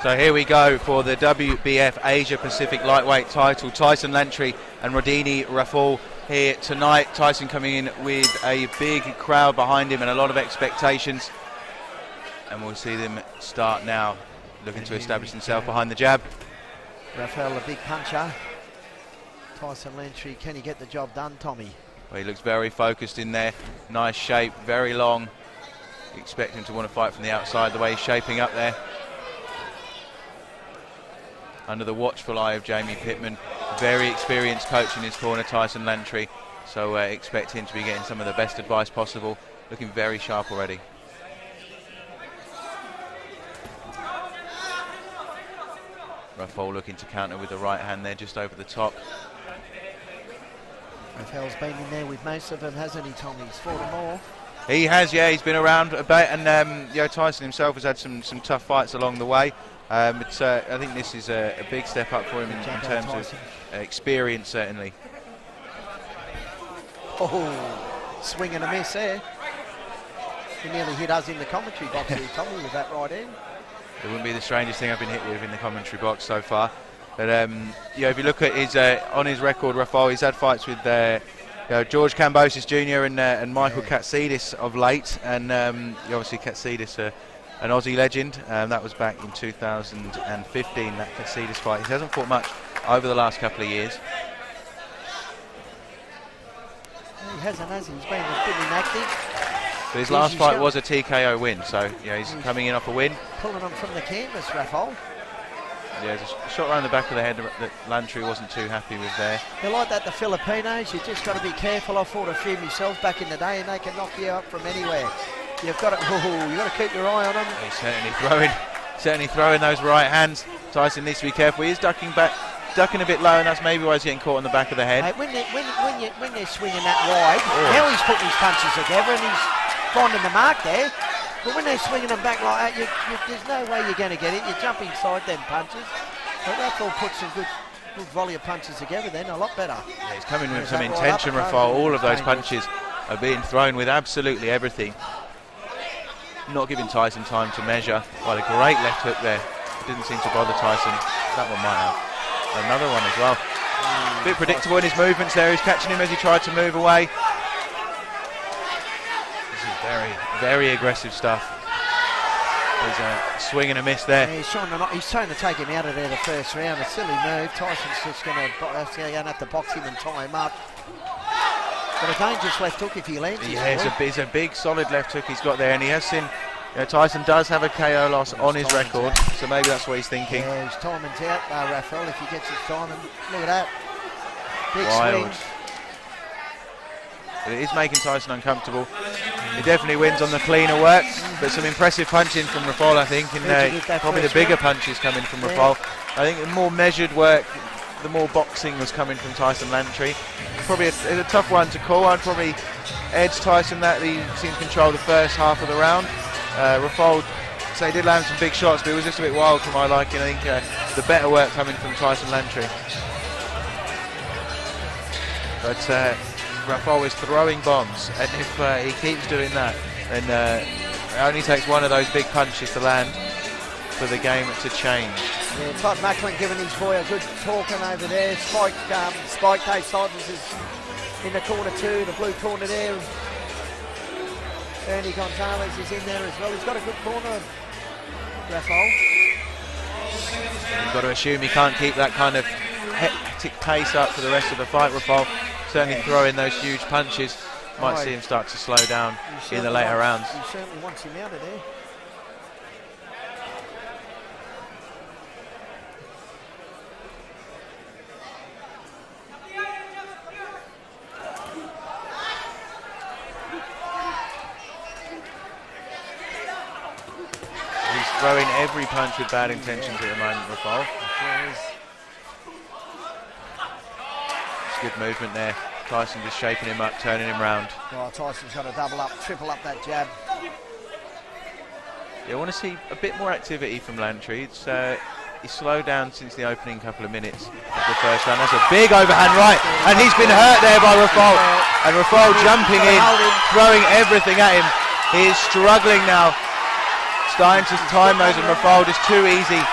So here we go for the WBF Asia Pacific Lightweight title. Tyson Lantry and Rodynie Rafol here tonight. Tyson coming in with a big crowd behind him and a lot of expectations. And we'll see them start now, looking to establish himself behind the jab. Rafol, a big puncher. Tyson Lantry, can he get the job done, Tommy? Well, he looks very focused in there. Nice shape, very long. You expect him to want to fight from the outside, the way he's shaping up there. Under the watchful eye of Jamie Pittman. Very experienced coach in his corner, Tyson Lantry. So expect him to be getting some of the best advice possible. Looking very sharp already. Rafol looking to counter with the right hand there, just over the top. Rafol's been in there with most of them, hasn't he, Tommy? He's fought them all. He has, yeah. He's been around a bit, and Tyson himself has had some tough fights along the way. I think this is a big step up for him in terms of experience, certainly. Oh, swing and a miss there. He nearly hit us in the commentary box here, Tommy, with that right hand. It wouldn't be the strangest thing I've been hit with in the commentary box so far. But if you look at his on his record, Rafol, he's had fights with George Kambosos Jr. and Michael Katsidis of late, and obviously Katsidis, an Aussie legend. That was back in 2015, that Katsidis fight. He hasn't fought much over the last couple of years. He hasn't, has he? He's been a bit inactive. But his last fight was a TKO win, so he's coming in off a win. Pulling him from the canvas, Rafol. Yeah, just a shot around the back of the head that Lantry wasn't too happy with there. They're like that, the Filipinos. You just got to be careful. I fought a few myself back in the day, and they can knock you up from anywhere. You've got to keep your eye on them. He's certainly throwing those right hands. Tyson needs to be careful. He's ducking a bit low, and that's maybe why he's getting caught on the back of the head. When they're swinging that wide, now he's putting his punches together, and he's finding the mark there. But when they're swinging them back like that, there's no way you're going to get it. You jump inside them punches. But Rafol puts some good volley of punches together then, a lot better. Yeah, he's coming with some intention, Rafol. All of those punches are being thrown with absolutely everything. Not giving Tyson time to measure. Well, a great left hook there. Didn't seem to bother Tyson. That one might have. Another one as well. A bit predictable in his movements there. He's catching him as he tried to move away. This is very, very aggressive stuff. There's a swing and a miss there. Yeah, he's trying to take him out of there the first round. A silly move. Tyson's just going to have to box him and tie him up. But a dangerous left hook if he lands. Yeah, it's a big, solid left hook he's got there, and he has seen. Tyson does have a KO loss on his record, so maybe that's what he's thinking. Yeah, his timing's out, Rafol, if he gets his timing. Look at that. Big wild swing. But it is making Tyson uncomfortable. He definitely wins on the cleaner work, but some impressive punching from Rafol, I think, and probably the bigger punches coming from Rafol. I think the more measured work, the more boxing was coming from Tyson Lantry. Probably a tough one to call. I'd probably edge Tyson that he seemed to control the first half of the round. Rafol, so he did land some big shots, but it was just a bit wild for my liking. I think the better work coming from Tyson Lantry. But Rafol is throwing bombs, and if he keeps doing that, then it only takes one of those big punches to land for the game to change. Yeah, Todd Macklin giving his boy a good talking over there. Spike Dave Siders is in the corner too, the blue corner there. Ernie Gonzalez is in there as well. He's got a good corner, Rafol. You've got to assume he can't keep that kind of hectic pace up for the rest of the fight, Rafol. Certainly throwing those huge punches. Might see him start to slow down in the later rounds. He certainly wants him out of there. Throwing every punch with bad intentions at the moment, Rafol. It's good movement there. Tyson just shaping him up, turning him round. Oh, Tyson's got to double up, triple up that jab. Yeah, I want to see a bit more activity from Lantry. He's slowed down since the opening couple of minutes of the first round. That's a big overhand right, and he's been hurt there by Rafol. And Rafol jumping in, throwing everything at him. He is struggling now. Starting to time those, and Rafol just too easy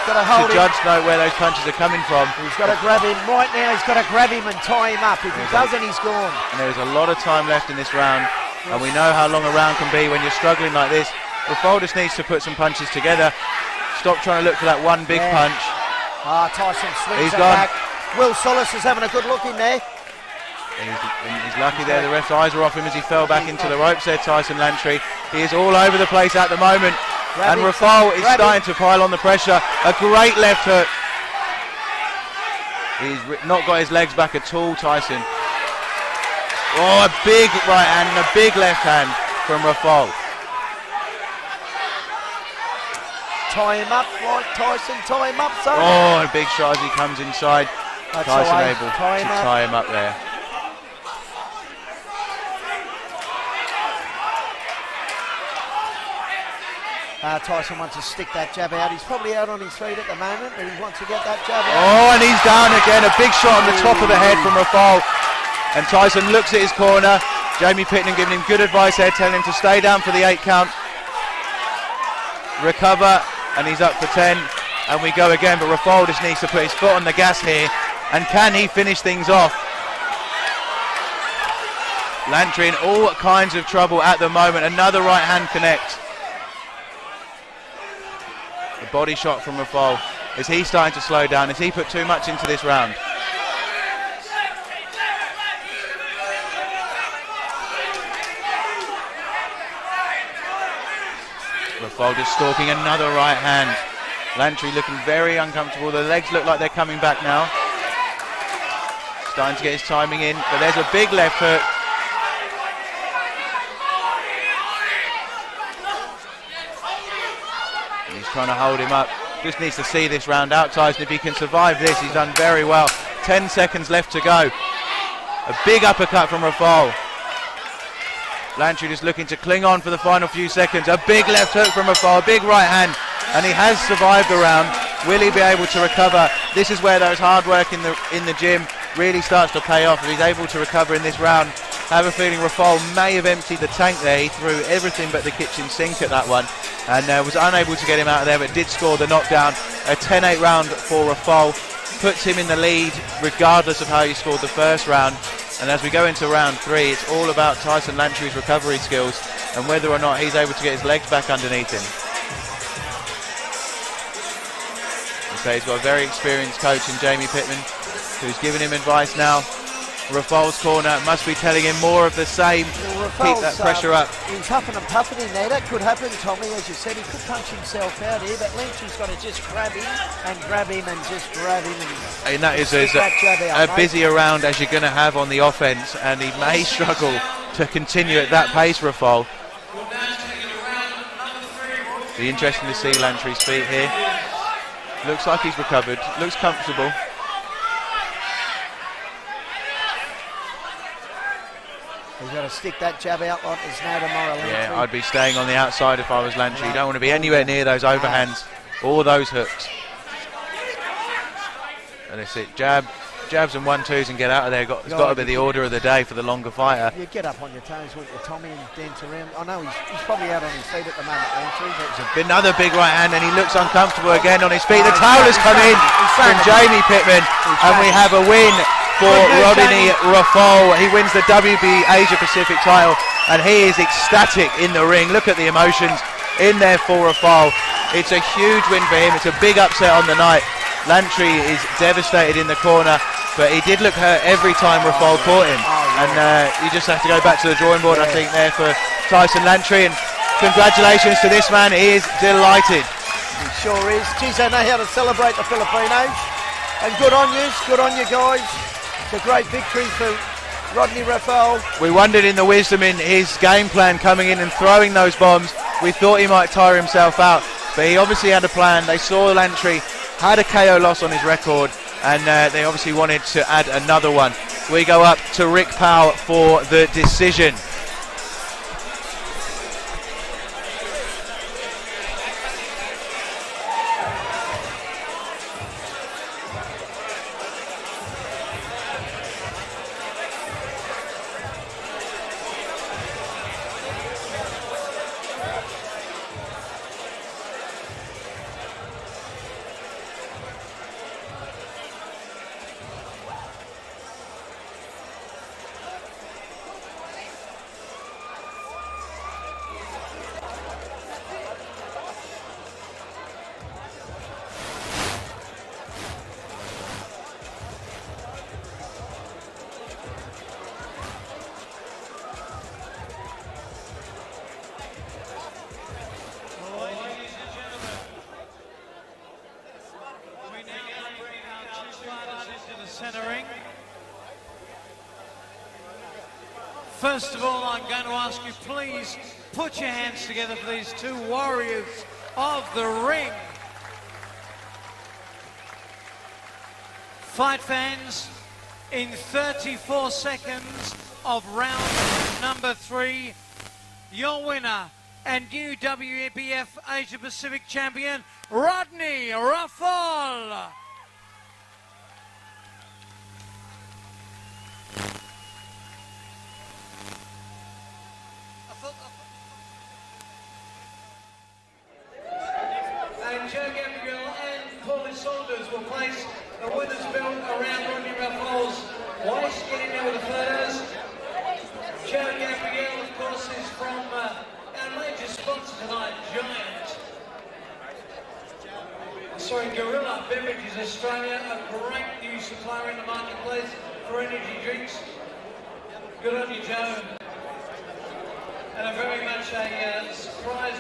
got to hold him. judge know where those punches are coming from. He's got to grab him right now. He's got to grab him and tie him up. If he doesn't, he's gone. And there's a lot of time left in this round, and we know how long a round can be when you're struggling like this. Rafol just needs to put some punches together. Stop trying to look for that one big punch. Tyson swings He's it gone. back. Will Solis is having a good look in there. He's lucky there. The ref's eyes were off him as he fell back into the ropes there, Tyson Lantry. He is all over the place at the moment. And Rafol is starting to pile on the pressure. A great left hook. He's not got his legs back at all, Tyson. Oh, a big right hand and a big left hand from Rafol. Tie him up, right, Tyson, tie him up, son. Oh, a big shot as he comes inside. Tyson able to tie him up there. Tyson wants to stick that jab out. He's probably out on his feet at the moment, but he wants to get that jab out. Oh, and he's down again. A big shot on the top of the head from Rafol. And Tyson looks at his corner. Jamie Pittman giving him good advice there, telling him to stay down for the 8 count. Recover, and he's up for 10. And we go again, but Rafol just needs to put his foot on the gas here. And can he finish things off? Lantry in all kinds of trouble at the moment. Another right hand connect. The body shot from Rafol. Is he starting to slow down? Has he put too much into this round? Rafol just stalking another right hand. Lantry looking very uncomfortable. The legs look like they're coming back now. Starting to get his timing in, but there's a big left hook. He's trying to hold him up. Just needs to see this round out, Tyson. If he can survive this, he's done very well. 10 seconds left to go. A big uppercut from Rafol. Lantry just looking to cling on for the final few seconds. A big left hook from Rafol, a big right hand, and he has survived the round. Will he be able to recover? This is where those hard work in the gym really starts to pay off. If he's able to recover in this round, I have a feeling Rafol may have emptied the tank there. He threw everything but the kitchen sink at that one, and was unable to get him out of there, but did score the knockdown. A 10-8 round for Rafol puts him in the lead regardless of how he scored the first round. And as we go into round 3, it's all about Tyson Lantry's recovery skills and whether or not he's able to get his legs back underneath him. So he's got a very experienced coach in Jamie Pittman, who's giving him advice now. Rafol's corner must be telling him more of the same. Keep that pressure up. He's huffing and puffing in there. That could happen, Tommy, as you said. He could punch himself out here, but Lantry's got to just grab him and grab him and just grab him. And that is as busy a round as you're going to have on the offense, and he may struggle to continue at that pace, Rafol. Be interesting to see Lantry's feet here. Looks like he's recovered. Looks comfortable. He's got to stick that jab out like there's no tomorrow. Yeah, I'd be staying on the outside if I was Lantry. You don't want to be anywhere near those overhands or those hooks. And it's it. Jabs and 1-2s and get out of there. It's got to be the order of the day for the longer fighter. You get up on your toes, won't you, Tommy, and dance around. I know he's probably out on his feet at the moment, Lantry. It's another big right hand, and he looks uncomfortable again on his feet. The towel has come in from Jamie Pittman, and we have a win for Rodynie Rafol. He wins the WB Asia Pacific title, and he is ecstatic in the ring. Look at the emotions in there for Rafol. It's a huge win for him. It's a big upset on the night. Lantry is devastated in the corner, but he did look hurt every time Rafol caught him. And you just have to go back to the drawing board, I think, there for Tyson Lantry. And congratulations to this man. He is delighted. He sure is. Geez, they know how to celebrate the Filipinos. And good on you guys. It's a great victory for Rodynie Rafol. We wondered in the wisdom in his game plan coming in and throwing those bombs. We thought he might tire himself out, but he obviously had a plan. They saw Lantry had a KO loss on his record, and they obviously wanted to add another one. We go up to Rick Powell for the decision. First of all, I'm going to ask you, please put your hands together for these two warriors of the ring. Fight fans, in 34 seconds of round number 3, your winner and new WBF Asia Pacific champion, Rodynie Rafol. And Joe Gabriel and Paulie Saunders will place the winner's belt around Rodynie Rafol's waist. Get in there with the photos. Joe Gabriel, of course, is from our major sponsor tonight, Gorilla Beverages Australia, a great new supplier in the marketplace for energy drinks. Good on you, Joe. And a very much a surprise.